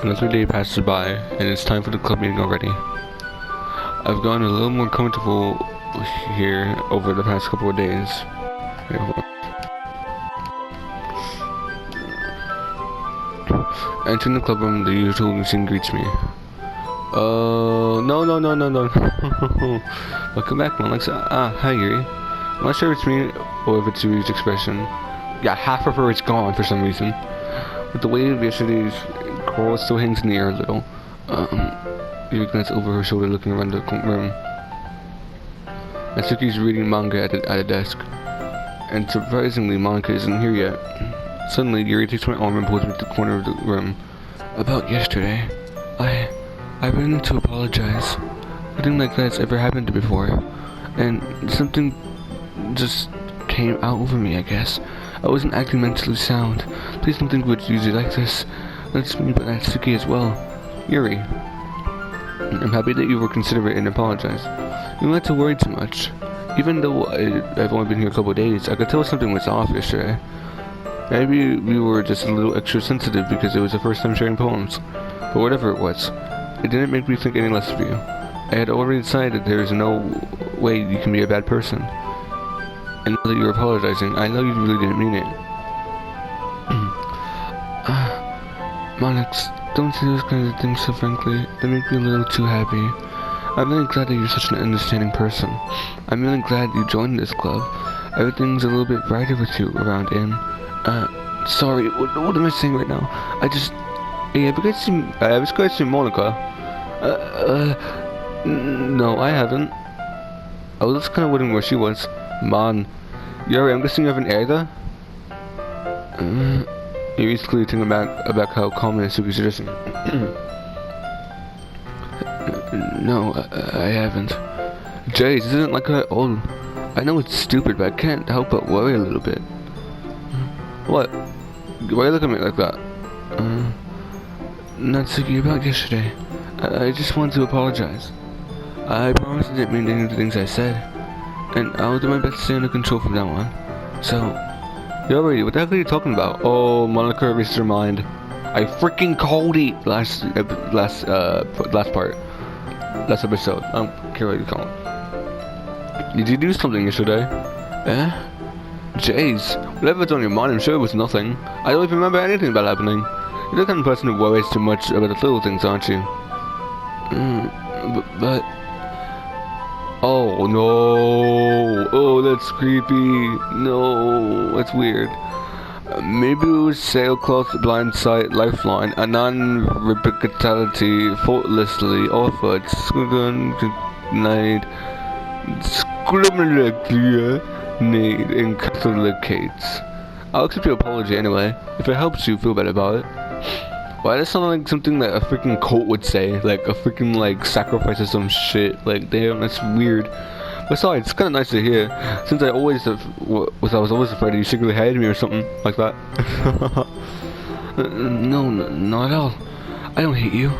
Another day passes by, and it's time for the club meeting already. I've gotten a little more comfortable here over the past couple of days. Wait, hold on. Entering the club room, the usual routine greets me. No. Welcome back, man. Hi, Yuri. I'm not sure if it's me or if it's Yuri's expression. Yeah, half of her is gone for some reason. With the weight of yesterday's crawl still hangs in the air a little. Yuri glanced over her shoulder looking around the room. Natsuki's reading manga at a desk. And surprisingly, Monica isn't here yet. Suddenly, Yuri takes my arm and pulls me to the corner of the room. About yesterday, I really need to apologize. Nothing like that's ever happened before. And something just came out over me, I guess. I wasn't acting mentally sound. Please don't think we'd use it like this. That's me, but Natsuki as well. Yuri. I'm happy that you were considerate and apologized. You don't have to worry too much. Even though I've only been here a couple of days, I could tell something was off yesterday. Maybe we were just a little extra sensitive because it was the first time sharing poems. But whatever it was, it didn't make me think any less of you. I had already decided there is no way you can be a bad person. And now that you're apologizing, I know you really didn't mean it. Monix, don't say those kinds of things so frankly. They make me a little too happy. I'm really glad that you're such an understanding person. I'm really glad you joined this club. Everything's a little bit brighter with you around in. Sorry, what am I saying right now? Hey, have you guys seen Monica? No, I haven't. I was just kind of wondering where she was. Man. Yuri, I'm guessing you haven't either? Yuri's clearly thinking about how calm Natsuki's addressing. No, I haven't. Jace, this isn't like her at all. I know it's stupid, but I can't help but worry a little bit. What? Why are you looking at me like that? Natsuki, about yesterday. I just wanted to apologize. I promise I didn't mean any of the things I said. And I'll do my best to stay under control from now on. So, Yuri, what the heck are you talking about? Oh, Monica erased her mind. I freaking called it last part. Last episode. I don't care what you call it. Did you do something yesterday? Jeez, whatever's on your mind, I'm sure it was nothing. I don't even remember anything about happening. You're the kind of person who worries too much about the little things, aren't you? But... Oh, no. Oh, that's creepy. No, that's weird. Maybe it was sailcloth, blindsight, lifeline, a non-replicability, faultlessly offered, night, need encapsulates. I'll accept your apology anyway, if it helps you feel better about it. Why does that sound like something that a freaking cult would say? Like a freaking sacrifice or some shit. Like damn, that's weird. Besides, it's kind of nice to hear, since I was always afraid you secretly hated me or something like that. No, not at all. I don't hate you.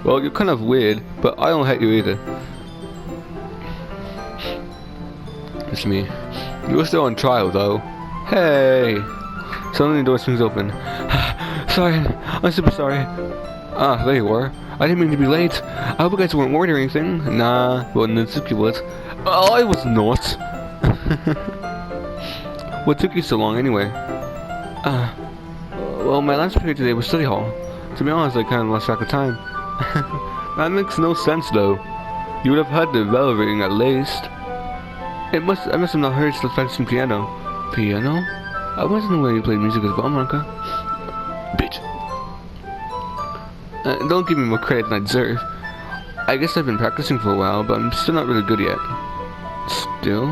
Well, you're kind of weird, but I don't hate you either. It's me. You're still on trial, though. Hey! Suddenly the door swings open. Sorry, I'm super sorry. Ah, there you were. I didn't mean to be late. I hope you guys weren't worried or anything. Nah, well, Natsuki was. Oh, I was not. What took you so long, anyway? Well, my last period today was study hall. To be honest, I kind of lost track of time. That makes no sense, though. You would have heard the bell ring at least. I must have not heard still practicing piano. Piano? I wasn't aware you played music as well, Monica. Bitch. Don't give me more credit than I deserve. I guess I've been practicing for a while, but I'm still not really good yet. Still?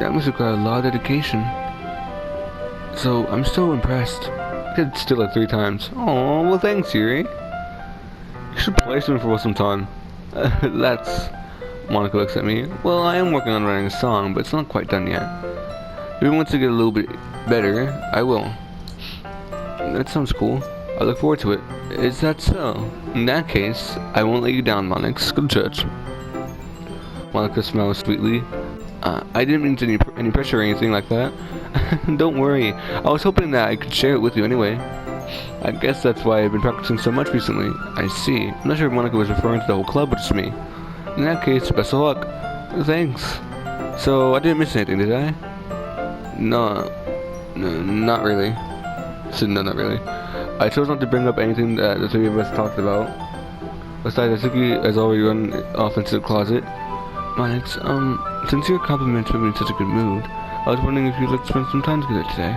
That must require a lot of dedication. So, I'm still impressed. I did still like 3 times. Oh, well thanks, Yuri. You should play something for us sometime. That's... Monica looks at me. Well, I am working on writing a song, but it's not quite done yet. If once I get a little bit better, I will. That sounds cool. I look forward to it. Is that so? In that case, I won't let you down, Monix. Go to church. Monica smiles sweetly. I didn't mean to any pressure or anything like that. Don't worry. I was hoping that I could share it with you anyway. I guess that's why I've been practicing so much recently. I see. I'm not sure if Monica was referring to the whole club or just me. In that case, best of luck. Thanks. So, I didn't miss anything, did I? No, not really. No, not really. I chose not to bring up anything that the three of us talked about. Besides, Suki has already run off into the closet. Onyx, since your compliments put me in such a good mood, I was wondering if you'd like to spend some time together today.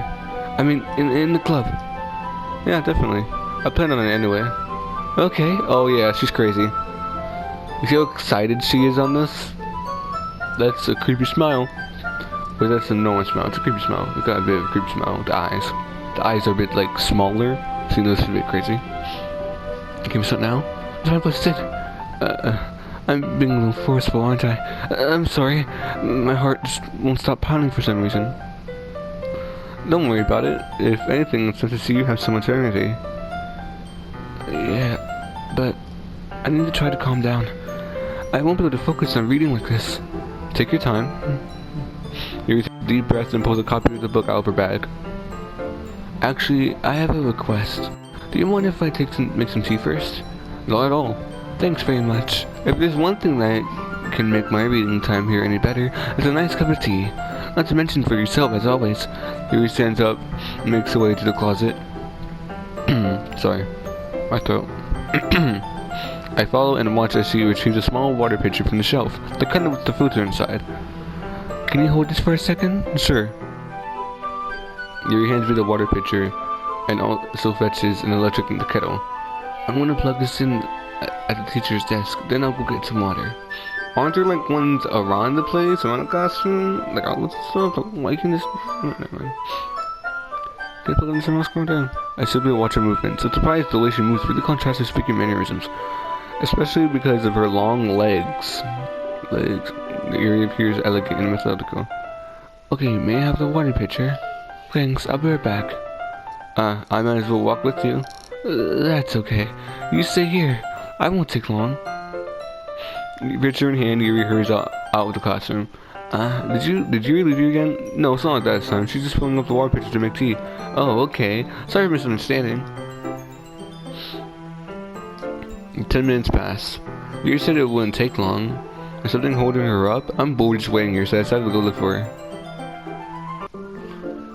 I mean, in the club. Yeah, definitely. I plan on it anyway. Okay. Oh yeah, she's crazy. You see how excited she is on this? That's a creepy smile. But that's a normal smile. It's a creepy smile. It's got a bit of a creepy smile with the eyes. The eyes are a bit like smaller, so you know this is a bit crazy. Can we start now? That's my place to sit. I'm being a little forceful, aren't I? I'm sorry. My heart just won't stop pounding for some reason. Don't worry about it. If anything, it's nice to see you have some eternity. Yeah, but I need to try to calm down. I won't be able to focus on reading like this. Take your time. You take a deep breath and pulls a copy of the book out of her bag. Actually, I have a request. Do you mind if I make some tea first? Not at all. Thanks very much. If there's one thing that can make my reading time here any better, it's a nice cup of tea. Not to mention for yourself, as always. Yuri stands up and makes her way to the closet. Sorry. My throat. I follow and watch as she retrieves a small water pitcher from the shelf, the kind with the filter inside. Can you hold this for a second? Sure. Yuri hands me the water pitcher and also fetches an electric kettle. I'm going to plug this in at the teacher's desk, then I'll go get some water. Aren't there like ones around the place, around the classroom? Like all this stuff? Why can this... Oh, never mind. Can I plug in somewhere else? Calm down. I still be able to watch her movements. So surprised the way she moves really contrasts her speaking mannerisms. Especially because of her long legs. Yuri appears elegant and methodical. Okay, may I have the water pitcher? Thanks, I'll be right back. I might as well walk with you. That's okay. You stay here. I won't take long. Pitcher in hand, Yuri hurries out of the classroom. Did you leave you again? No, it's not like that this time. She's just filling up the water pitcher to make tea. Oh, okay. Sorry for misunderstanding. 10 minutes pass. Yuri said it wouldn't take long. Is something holding her up? I'm bored just waiting here, so I decided to go look for her.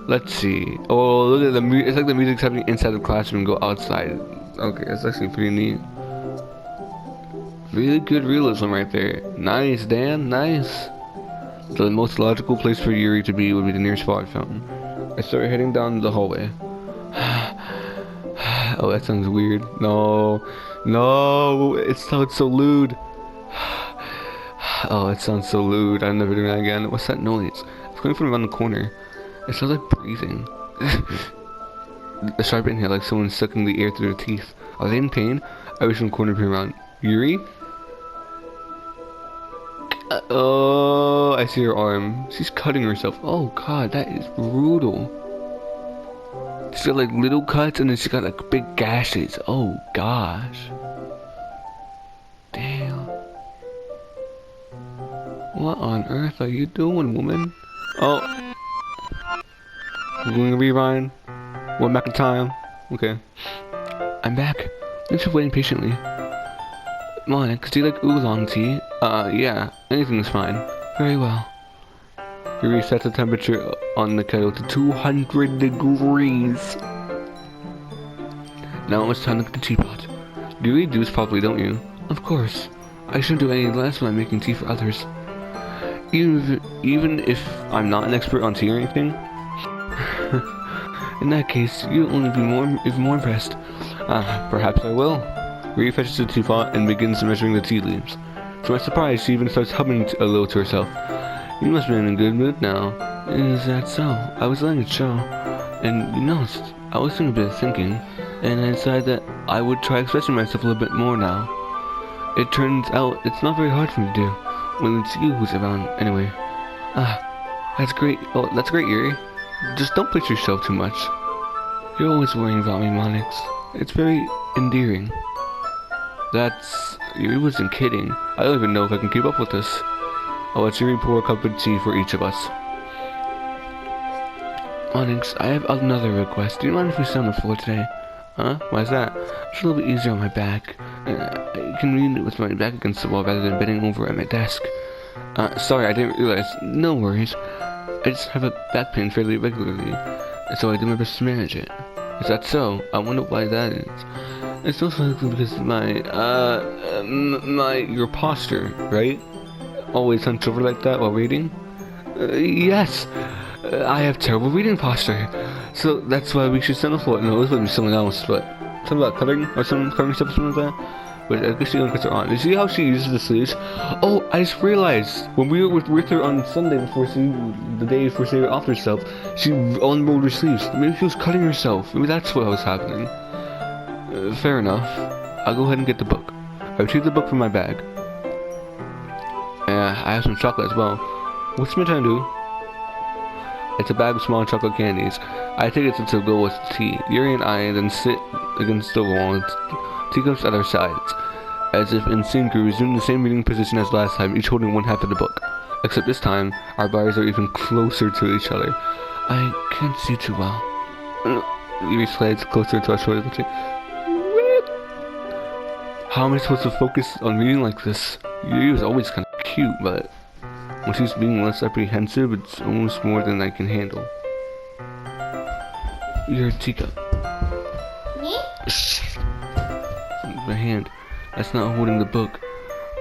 Let's see. Oh, look at the music. It's like the music's happening inside the classroom and go outside. Okay, that's actually pretty neat. Really good realism right there. Nice, Dan. Nice. The most logical place for Yuri to be would be the nearest water fountain. I started heading down the hallway. Oh, that sounds weird. No. No. It sounds so lewd. Oh, it sounds so lewd. I'm never doing that again. What's that noise? It's coming from around the corner. It sounds like breathing. A sharp inhale, like someone sucking the air through their teeth. Are they in pain? I wish one corner came around. Yuri? Oh, I see her arm. She's cutting herself. Oh god, that is brutal. She's got like little cuts and then she's got like big gashes. Oh gosh. Damn. What on earth are you doing, woman? Oh. We're going to rewind. One back in time. Okay. I'm back. Thanks for waiting patiently. Monica, do you like oolong tea? Yeah. Anything's fine. Very well. You reset the temperature on the kettle to 200 degrees. Now it's time to get the teapot. You read these properly, don't you? Of course. I shouldn't do any less when I'm making tea for others. Even if I'm not an expert on tea or anything? In that case, you'll only be even more impressed. Perhaps I will. Rhea fetches the teapot and begins measuring the tea leaves. To my surprise, she even starts humming a little to herself. You must be in a good mood now. Is that so? I was letting it show. And you know, I was doing a bit of thinking, and I decided that I would try expressing myself a little bit more now. It turns out it's not very hard for me to do, when it's you who's around, anyway. That's great. Oh, that's great, Yuri. Just don't push yourself too much. You're always worrying about me, Monix. It's very endearing. Yuri wasn't kidding. I don't even know if I can keep up with this. I'll let Yuri pour a cup of tea for each of us. Onyx, I have another request. Do you mind if we sit on the floor today? Huh? Why's that? It's a little bit easier on my back. I can read it with my back against the wall rather than bending over at my desk. Sorry, I didn't realize. No worries. I just have a back pain fairly regularly, so I do my best to manage it. Is that so? I wonder why that is. It's most likely because your posture, right? Always hunched over like that while reading? Yes! I have terrible reading posture. So that's why we should sit on the floor. No, this would be someone else, but something about cutting or cutting stuff or something like that. But I guess she don't cut her on. You see how she uses the sleeves? Oh, I just realized when we were with her on Sunday the day before she off herself, she unrolled her sleeves. Maybe she was cutting herself. Maybe that's what was happening. Fair enough. I'll go ahead and get the book. I retrieved the book from my bag. I have some chocolate as well. What's my turn to do? It's a bag of small chocolate candies. I take it to go with tea. Yuri and I then sit against the wall, teacups at our sides. As if in sync, we resume the same reading position as last time, each holding one half of the book. Except this time, our bodies are even closer to each other. I can't see too well. Yuri slides closer to our shoulders. How am I supposed to focus on reading like this? Yuri was always kind of cute, but when she's being less apprehensive, it's almost more than I can handle. Your teacup. Me? Shh. My hand. That's not holding the book.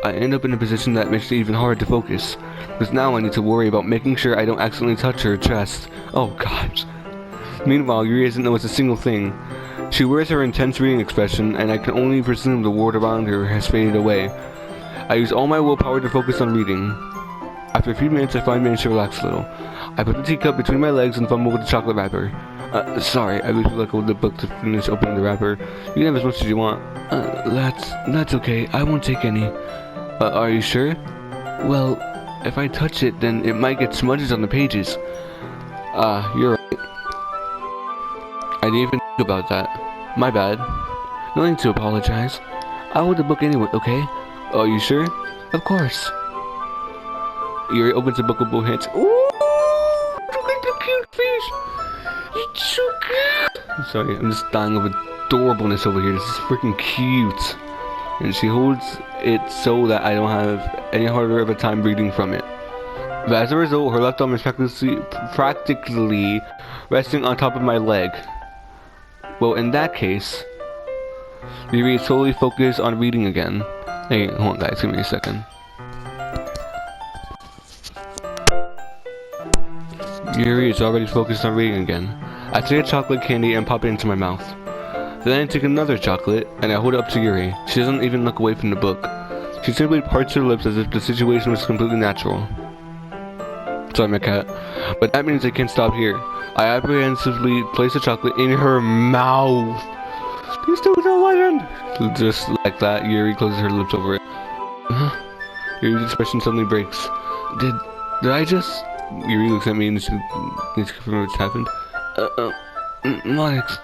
I end up in a position that makes it even harder to focus. Because now I need to worry about making sure I don't accidentally touch her chest. Oh gosh. Meanwhile, Yuri doesn't notice a single thing. She wears her intense reading expression, and I can only presume the world around her has faded away. I use all my willpower to focus on reading. After a few minutes, I finally manage to relax a little. I put the teacup between my legs and fumble with the chocolate wrapper. Sorry, I wish you let go of the book to finish opening the wrapper. You can have as much as you want. That's okay. I won't take any. Are you sure? Well, if I touch it, then it might get smudges on the pages. You're right. I didn't even think about that. My bad. No need to apologize. I'll hold the book anyway, okay? Are you sure? Of course. Yuri opens the book with both hands. Ooh! Look at the cute fish! It's so cute! Sorry, I'm just dying of adorableness over here. This is freaking cute. And she holds it so that I don't have any harder of a time reading from it. But as a result, her left arm is practically resting on top of my leg. Well, in that case, Yuri is totally focused on reading again. Hey, hold on guys, give me a second. Yuri is already focused on reading again. I take a chocolate candy and pop it into my mouth. Then I take another chocolate and I hold it up to Yuri. She doesn't even look away from the book. She simply parts her lips as if the situation was completely natural. Sorry, my cat. But that means I can't stop here. I apprehensively place the chocolate in her mouth. These two don't legend. Just like that, Yuri closes her lips over it. Yuri's expression suddenly breaks. Did I just... Yuri looks at me and she needs to confirm what's happened. Onyx.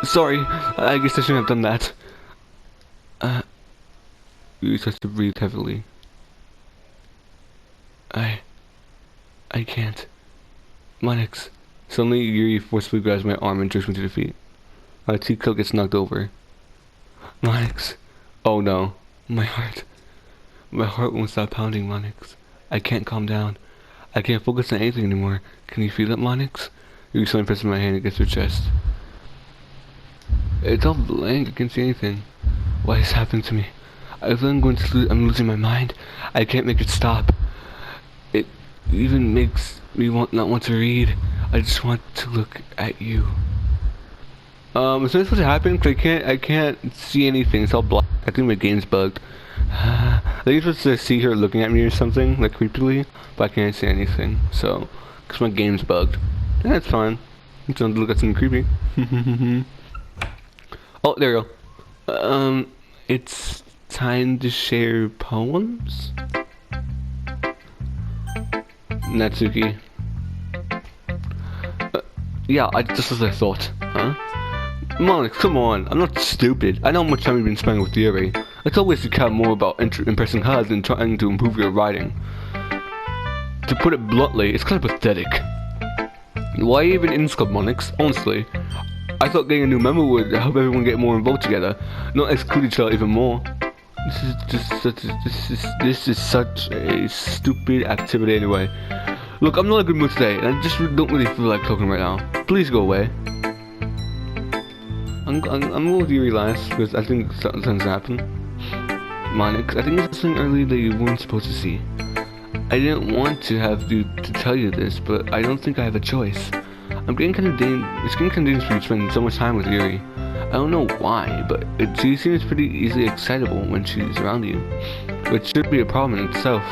Sorry, I guess I shouldn't have done that. Yuri starts to breathe heavily. I can't. Onyx. Suddenly, Yuri forcefully grabs my arm and jerks me to the feet. My teacup gets knocked over. Onyx. Oh no. My heart. My heart won't stop pounding, Onyx. I can't calm down. I can't focus on anything anymore. Can you feel it, Onyx? Yuri suddenly presses my hand against her chest. It's all blank. I can't see anything. What has happened to me? I feel I'm losing my mind. I can't make it stop. It even makes me not want to read. I just want to look at you. So this is what happened because I can't see anything. It's all black. I think my game's bugged. I think you're supposed to see her looking at me or something, like creepily, but I can't see anything. So, because my game's bugged. Yeah, it's fine. I'm trying to look at something creepy. Oh, there we go. It's time to share poems. Natsuki. Yeah, this is what I thought. Huh? Onyx, come on. I'm not stupid. I know how much time you've been spending with Yuri. It's always to care more about impressing her than trying to improve your writing. To put it bluntly, it's kind of pathetic. Why even in Monix? Honestly, I thought getting a new member would help everyone get more involved together, not exclude each other even more. This is such a stupid activity anyway. Look, I'm not in a good mood today, and I just don't really feel like talking right now. Please go away. I'm going with Yuri last, because I think something's happened. Monix, I think there's something early that you weren't supposed to see. I didn't want to have to tell you this, but I don't think I have a choice. It's getting kind of dangerous for you to spend so much time with Yuri. I don't know why, but she seems pretty easily excitable when she's around you, which shouldn't be a problem in itself.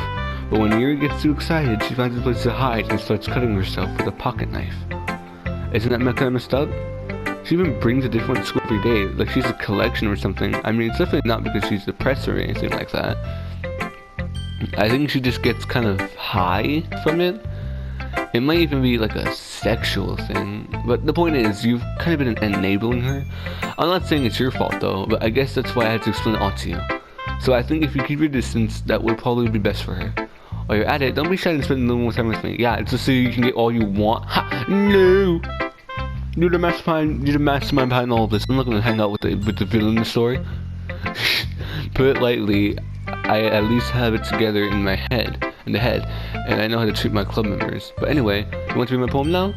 But when Yuri gets too excited, she finds a place to hide and starts cutting herself with a pocket knife. Isn't that kind of messed up? She even brings a different school every day, like she's a collection or something. I mean, it's definitely not because she's depressed or anything like that. I think she just gets kind of high from it. It might even be like a sexual thing, but the point is, you've kind of been enabling her. I'm not saying it's your fault though, but I guess that's why I had to explain it all to you. So I think if you keep your distance, that would probably be best for her. While you're at it, don't be shy and spend a little more time with me. Yeah, it's just so you can get all you want. Ha! No! You're the mastermind behind all of this. I'm not gonna hang out with the villain in the story. Put it lightly, I at least have it together in my head, and I know how to treat my club members. But anyway, you want to read my poem now?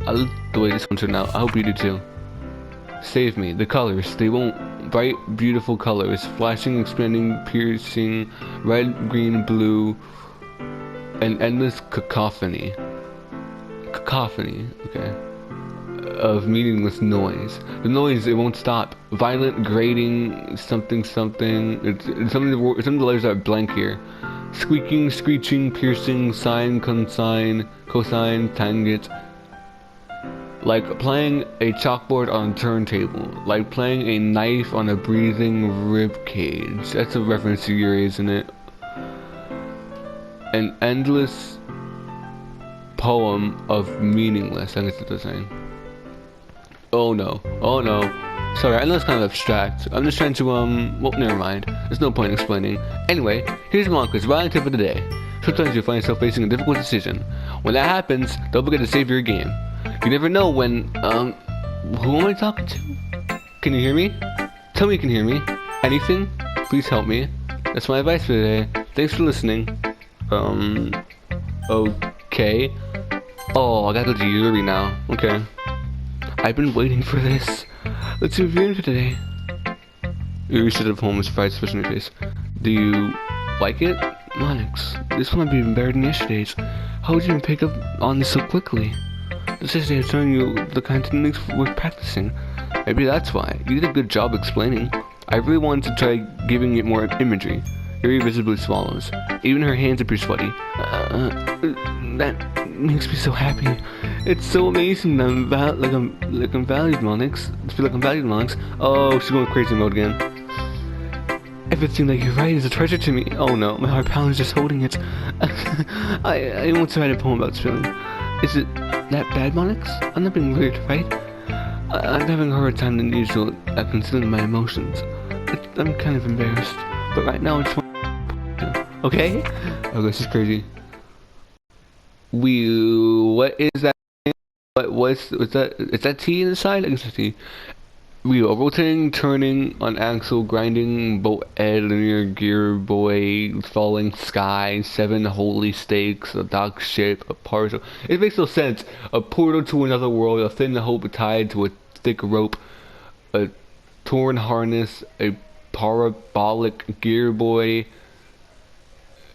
I love the way this one turned out. I hope you do too. Save me. The colors, they won't. Bright, beautiful colors, flashing, expanding, piercing, red, green, blue, an endless cacophony. Cacophony, okay. Of meaningless noise. The noise, it won't stop. Violent, grating, something. Some of the letters are blank here. Squeaking, screeching, piercing, sine, cosine, tangent. Like playing a chalkboard on a turntable. Like playing a knife on a breathing rib cage. That's a reference to Yuri, isn't it? An endless poem of meaningless. I guess that's what they're saying. Oh no. Sorry, I know it's kind of abstract. I'm just trying to, well, never mind. There's no point in explaining. Anyway, here's Monka's writing tip of the day. Sometimes you'll find yourself facing a difficult decision. When that happens, don't forget to save your game. You never know when, who am I talking to? Can you hear me? Tell me you can hear me. Anything? Please help me. That's my advice for today. Thanks for listening. Okay. Oh, I gotta go to Yuri now. Okay. I've been waiting for this. Let's see what you're in for today. Yuri stood up home with surprise expression on her face. Do you like it? Monix, this one might be even better than yesterday's. How would you even pick up on this so quickly? This is showing you the kind of techniques worth practicing. Maybe that's why. You did a good job explaining. I really wanted to try giving it more imagery. Yuri visibly swallows. Even her hands appear sweaty. That makes me so happy. It's so amazing that I'm valued, Monix. I feel like I'm valued, Monix. Oh, she's going crazy mode again. Everything that you write is a treasure to me. Oh no, my heart pounds just holding it. I want to write a poem about spilling. Is it that bad, Monix? I'm not being weird, right? I'm having a harder time than usual at concealing my emotions. I'm kind of embarrassed, but right now I just want to... Okay? Oh, this is crazy. What is that? What's that? Is that T inside? I guess it's T. Wheel, rotating, turning on axle, grinding, boat head, linear gear, boy, falling sky, 7 holy stakes, a dock ship, a partial. It makes no sense. A portal to another world, a thin hope tied to a thick rope, a torn harness, a parabolic gear boy,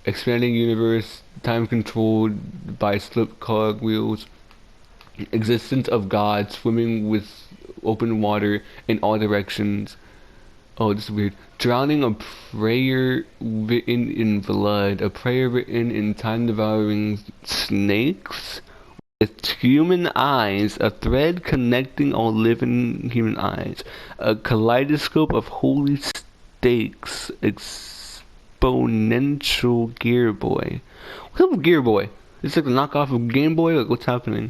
expanding universe, time controlled by slip cog wheels, existence of God, swimming with open water in all directions. Oh, this is weird. Drowning, a prayer written in blood, a prayer written in time-devouring snakes with human eyes, a thread connecting all living human eyes, a kaleidoscope of holy stakes, exponential Gear Boy. What's up with Gear Boy? It's like the knockoff of Game Boy? Like, what's happening?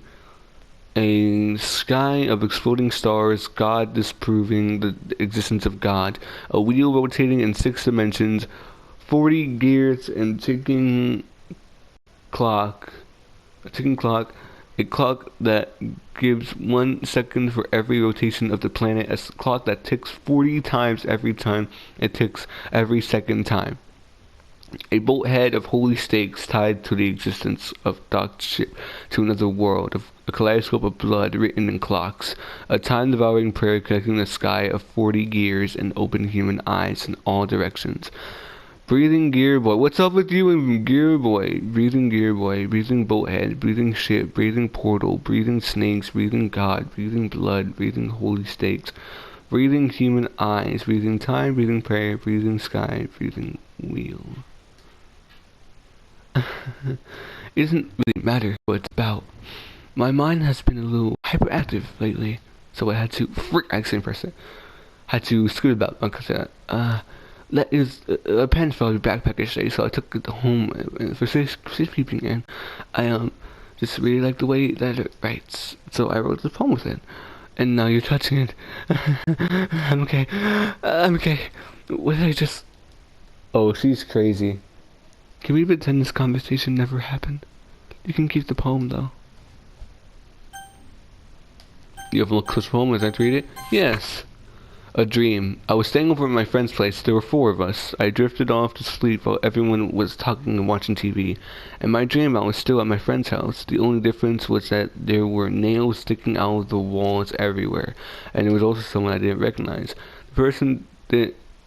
A sky of exploding stars, God disproving the existence of God, a wheel rotating in 6 dimensions, 40 gears and ticking clock, a ticking clock, a clock that gives 1 second for every rotation of the planet, a clock that ticks 40 times every time it ticks every second time. A bolt head of holy stakes tied to the existence of docked ship to another world, a kaleidoscope of blood written in clocks, a time-devouring prayer connecting the sky of 40 gears and open human eyes in all directions. Breathing gear boy, what's up with you and gear boy? Breathing gear boy, breathing boat head, breathing ship, breathing portal, breathing snakes, breathing god, breathing blood, breathing holy stakes, breathing human eyes, breathing time, breathing prayer, breathing sky, breathing wheel. It doesn't really matter what it's about. My mind has been a little hyperactive lately, so I had to had to scoot about because that is a pen fell out of your backpack yesterday, so I took it home for safekeeping, and I just really like the way that it writes, so I wrote the poem with it. And now you're touching it. I'm okay. I'm okay. What did I just? Oh, she's crazy. Can we pretend this conversation never happened? You can keep the poem though. You have a look close poem. Would you like to read it? Yes. A dream. I was staying over at my friend's place. There were 4 of us. I drifted off to sleep while everyone was talking and watching TV. In my dream, I was still at my friend's house. The only difference was that there were nails sticking out of the walls everywhere, and there was also someone I didn't recognize. The person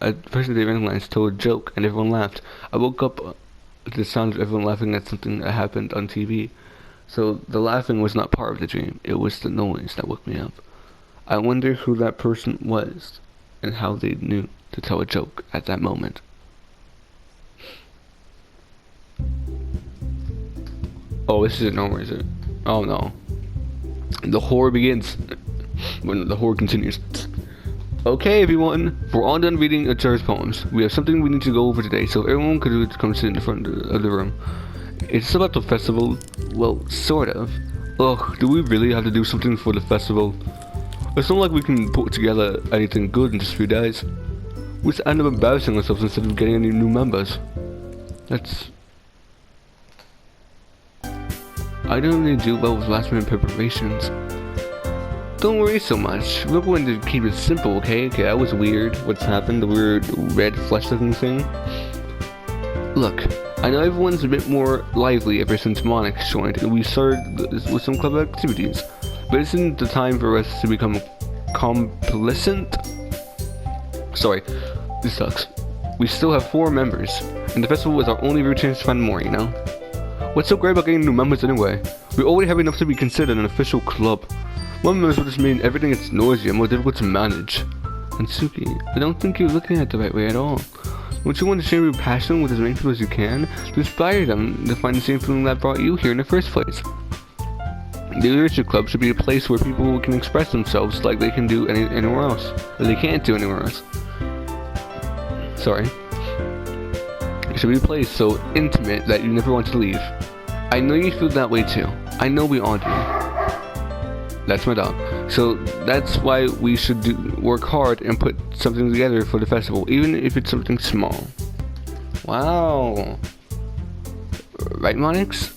I didn't recognize told a joke, and everyone laughed. I woke up to the sound of everyone laughing at something that happened on TV. So the laughing was not part of the dream. It was the noise that woke me up. I wonder who that person was, and how they knew to tell a joke at that moment. Oh, this isn't over, is it? Oh no. The horror begins. When the horror continues. Okay, everyone, we're all done reading Acharu's poems. We have something we need to go over today, so everyone could come sit in the front of the room. It's about the festival. Well, sort of. Ugh, do we really have to do something for the festival? It's not like we can put together anything good in just a few days. We just end up embarrassing ourselves instead of getting any new members. I don't really do well with last minute preparations. Don't worry so much. We're going to keep it simple, okay? Okay, that was weird. What's happened? The weird red flesh-looking thing? Look, I know everyone's a bit more lively ever since Monix joined, and we started with some clever activities. But isn't the time for us to become complacent? Sorry, this sucks. We still have 4 members, and the festival is our only real chance to find more, you know? What's so great about getting new members anyway? We already have enough to be considered an official club. More members will just mean everything gets noisy and more difficult to manage. And Suki, I don't think you're looking at it the right way at all. Don't you want to share your passion with as many people as you can, to inspire them to find the same feeling that brought you here in the first place? The Literature Club should be a place where people can express themselves like they can do anywhere else. Or they can't do anywhere else. Sorry. It should be a place so intimate that you never want to leave. I know you feel that way too. I know we all do. That's my dog. So that's why we should work hard and put something together for the festival, even if it's something small. Wow. Right, Monix?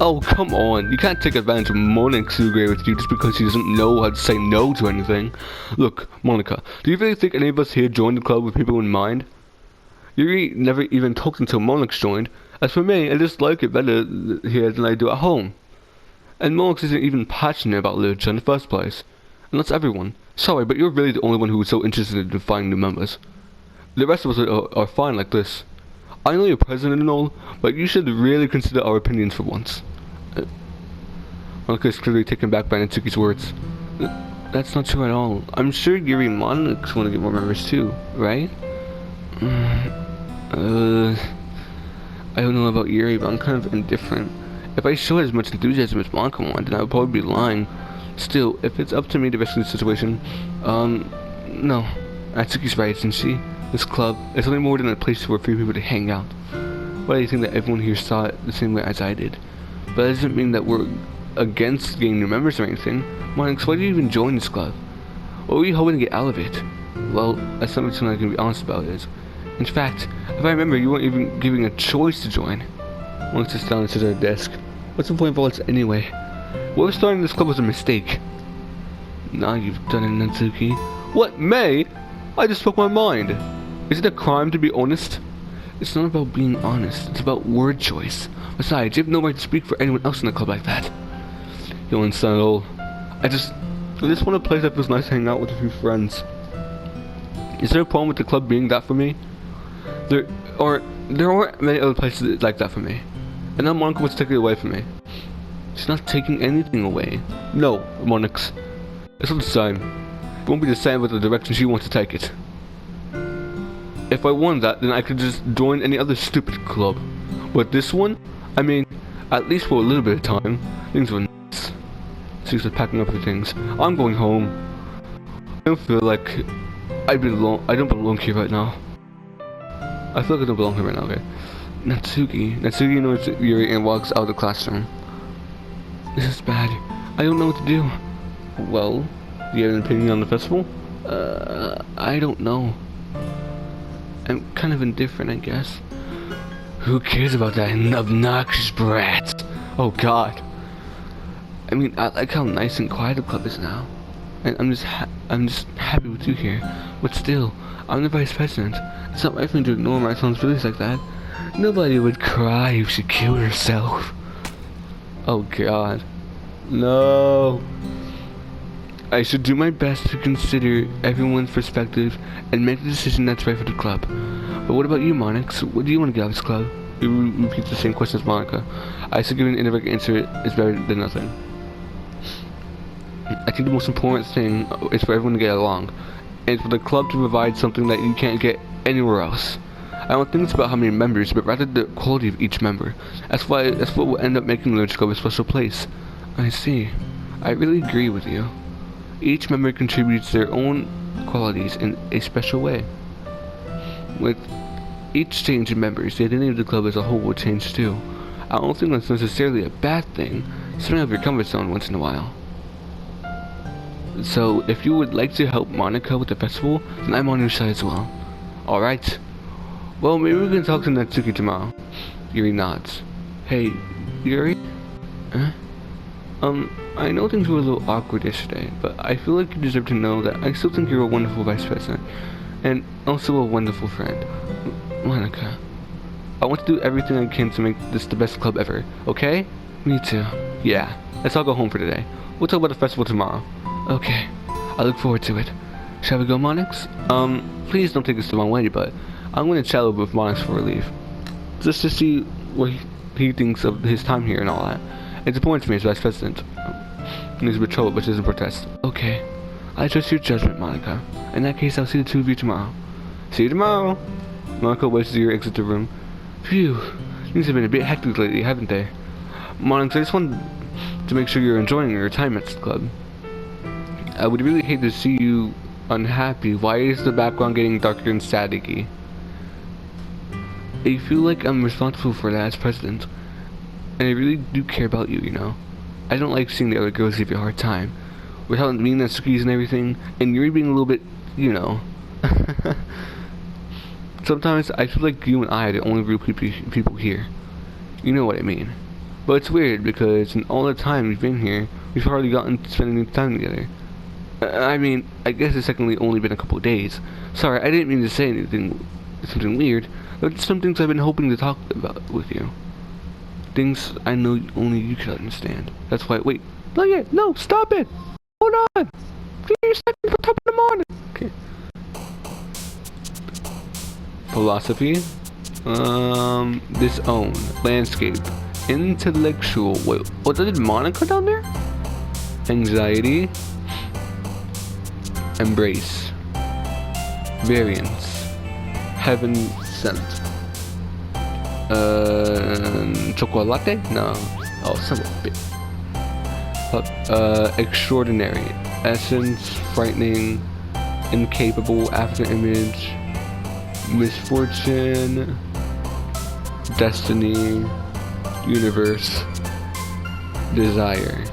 Oh, come on. You can't take advantage of Monix to agree with you just because he doesn't know how to say no to anything. Look, Monica, do you really think any of us here joined the club with people in mind? Yuri never even talked until Monix joined. As for me, I just like it better here than I do at home. And Monix isn't even passionate about literature in the first place. And that's everyone. Sorry, but you're really the only one who is so interested in finding new members. The rest of us are fine like this. I know you're president and all, but you should really consider our opinions for once. Monica is clearly taken back by Natsuki's words. That's not true at all. I'm sure Yuri and Monix want to get more members too, right? I don't know about Yuri, but I'm kind of indifferent. If I showed as much enthusiasm as Monica wanted, then I would probably be lying. Still, if it's up to me to rescue the situation, no. Natsuki's right, isn't she? This club is only more than a place for a few people to hang out. But I think that everyone here saw it the same way as I did. But that doesn't mean that we're against getting new members or anything. Monix, why did you even join this club? What were you hoping to get out of it? Well, that's not something I can be honest about is. In fact, if I remember, you weren't even given a choice to join. Monk sits down and sits at her desk. What's the point of all this anyway? What if starting this club was a mistake? Now you've done it, Natsuki. What, May? I just spoke my mind. Is it a crime to be honest? It's not about being honest. It's about word choice. Besides, you have no right to speak for anyone else in the club like that. You don't understand at all. I just want a place that feels nice to hang out with a few friends. Is there a problem with the club being that for me? There aren't many other places like that for me. And now Monica wants to take it away from me. She's not taking anything away. No, Monix. It's not the same. It won't be the same with the direction she wants to take it. If I wanted that, then I could just join any other stupid club. With this one, I mean, at least for a little bit of time, things were nice. She's packing up her things. I'm going home. I don't feel like I don't belong here right now. I feel like I don't belong here right now, okay? Natsuki knows Yuri and walks out of the classroom. This is bad. I don't know what to do. Well, do you have an opinion on the festival? I don't know. I'm kind of indifferent, I guess. Who cares about that obnoxious brat? Oh god. I mean, I like how nice and quiet the club is now. And I'm just happy with you here. But still, I'm the vice president. It's not my thing to ignore my son's feelings like that. Nobody would cry if she killed herself. Oh god. No. I should do my best to consider everyone's perspective and make the decision that's right for the club. But what about you, Monix? What do you want to get out of this club? You repeat the same question as Monica. I should give an indirect answer is better than nothing. I think the most important thing is for everyone to get along. And for the club to provide something that you can't get anywhere else. I don't think it's about how many members, but rather the quality of each member. That's what will end up making Lituature Club a special place. I see. I really agree with you. Each member contributes their own qualities in a special way. With each change in members, the identity of the club as a whole will change too. I don't think that's necessarily a bad thing, stepping out of your comfort zone once in a while. So, if you would like to help Monica with the festival, then I'm on your side as well. Alright. Well, maybe we can talk to Natsuki tomorrow. Yuri nods. Hey, Yuri? Huh? I know things were a little awkward yesterday, but I feel like you deserve to know that I still think you're a wonderful vice president, and also a wonderful friend. Monica, I want to do everything I can to make this the best club ever, okay? Me too. Yeah, let's all go home for today. We'll talk about the festival tomorrow. Okay, I look forward to it. Shall we go, Monix? Please don't take this the wrong way, but I'm going to chat over with Monix before we leave. Just to see what he thinks of his time here and all that. It's important to me as vice president. And he's a bit trouble, but doesn't protest. Okay. I trust your judgment, Monica. In that case, I'll see the two of you tomorrow. See you tomorrow! Monica waits to exit the room. Phew. Things have been a bit hectic lately, haven't they? Monica, I just wanted to make sure you're enjoying your time at the club. I would really hate to see you unhappy. Why is the background getting darker and staticky? I feel like I'm responsible for that as president. And I really do care about you, you know. I don't like seeing the other girls give you a hard time. Without mean that skis and everything, and you're being a little bit, you know. Sometimes I feel like you and I are the only real people here. You know what I mean. But it's weird because in all the time we've been here, we've hardly gotten to spend any time together. I mean, I guess it's technically only been a couple of days. Sorry, I didn't mean to say something weird, but it's some things I've been hoping to talk about with you. Things I know only you can understand. That's why, wait, not yet, no, stop it! Hold on! Give me a second for top of the morning! Okay. Philosophy. Disown. Landscape. Intellectual. Wait, what did Monica down there? Anxiety. Embrace. Variance. Heaven sent. Chocolate? No. Oh, son of a bitch. Extraordinary. Essence. Frightening. Incapable. After image. Misfortune. Destiny. Universe. Desire.